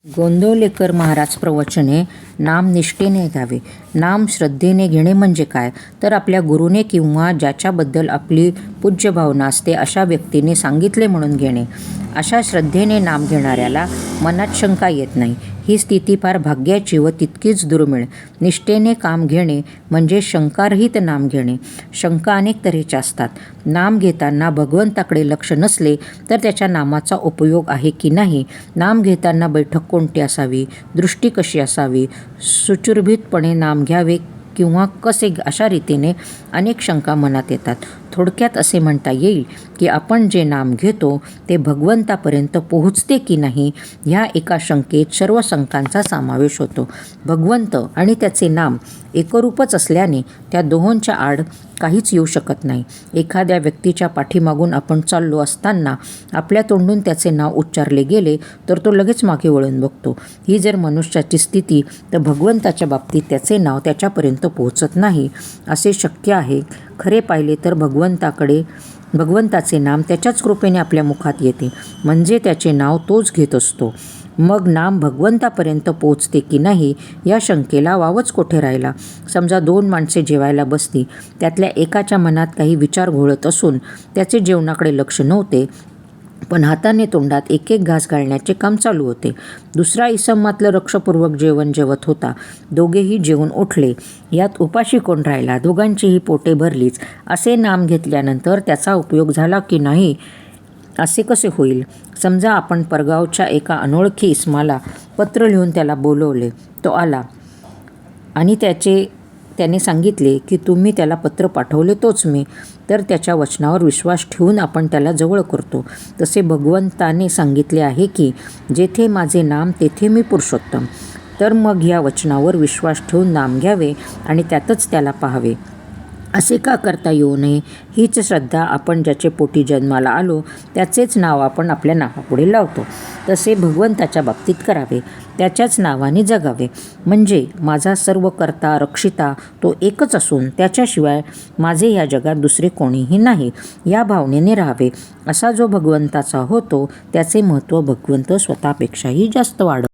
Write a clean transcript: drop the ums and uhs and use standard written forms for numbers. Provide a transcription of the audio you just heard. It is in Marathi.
गोंदवलेकर महाराज प्रवचने नाम निष्ठेने घ्यावे. नाम श्रद्धेने घेणे म्हणजे काय, तर आपल्या गुरुने किंवा ज्याच्याबद्दल आपली पूज्य भावना असते अशा व्यक्तीने सांगितले म्हणून घेणे. अशा श्रद्धेने नाम घेणाऱ्याला मनात शंका येत नाही. ही स्थिती फार भाग्याची व तितकीच दुर्मिळ. निष्ठेने काम घेणे म्हणजे शंकारहित नाम घेणे. शंका अनेक तऱ्हेच्या असतात. नाम घेताना भगवंताकडे लक्ष नसले तर त्याच्या नामाचा उपयोग आहे की नाही, नाम घेताना बैठक कोणती असावी, दृष्टी कशी असावी, सुचुरभीतपणे नाम घ्यावे किंवा कसे, अशा रीतीने अनेक शंका मनात येतात. थोडक्यात असे म्हणता येईल की आपण जे नाम घेतो ते भगवंतापर्यंत पोहोचते की नाही, ह्या एका शंकेत सर्व शंकांचा समावेश होतो. भगवंत आणि त्याचे नाम एकरूपच असल्याने त्या दोहोंच्या आड काहीच येऊ शकत नाही. एखाद्या व्यक्तीच्या पाठीमागून आपण चाललो असताना आपल्या तोंडून त्याचे नाव उच्चारले गेले तर तो लगेच मागे वळून बघतो. ही जर मनुष्याची स्थिती, तर भगवंताच्या बाबतीत त्याचे नाव त्याच्यापर्यंत पोहोचत नाही असे शक्य आहे. खरे पाहिले तर भगवंताचे नाम त्याच्याच कृपेने आपल्या मुखात येते, म्हणजे त्याचे नाव तोच घेत असतो. मग नाम भगवंतापर्यंत पोहोचते की नाही या शंकेला वावच कोठे राहिला. समजा 2 माणसे जेवायला बसली, त्यातल्या एकाच्या मनात काही विचार घोळत असून त्याचे जेवणाकडे लक्ष नव्हते, पण हाताने तोंडात एक एक घास घालण्याचे काम चालू होते. दुसरा इसम मात्र लक्षपूर्वक जेवण जेवत होता. दोघेही जेवून उठले. यात उपाशी कोण राहिला? दोघांचीही पोटे भरलीच. असे नाम घेतल्यानंतर त्याचा उपयोग झाला की नाही असे कसे होईल? समजा आपण परगावच्या एका अनोळखी इसमाला पत्र लिहून त्याला बोलवले. तो आला आणि त्याने सांगितले की तुम्ही त्याला पत्र पाठवले तोच मी. तर त्याच्या वचनावर विश्वास ठेवून आपण त्याला जवळ करतो. तसे भगवंताने सांगितले आहे की जेथे माझे नाम तेथे मी पुरुषोत्तम. तर मग ह्या वचनावर विश्वास ठेवून नाम घ्यावे आणि त्यातच त्याला पाहावे. असे का करता येऊ नये? हीच श्रद्धा आपण ज्याचे पोटी जन्माला आलो त्याचेच नाव आपण आपल्या नावापुढे लावतो. तसे भगवंताच्या बाबतीत करावे, त्याच्याच नावाने जगावे. म्हणजे माझा सर्व करता रक्षिता तो एकच असून त्याच्याशिवाय माझे या जगात दुसरे कोणीही नाही, या भावनेने राहावे. असा जो भगवंताचा होतो त्याचे महत्त्व भगवंत स्वतःपेक्षाही जास्त वाढवतो.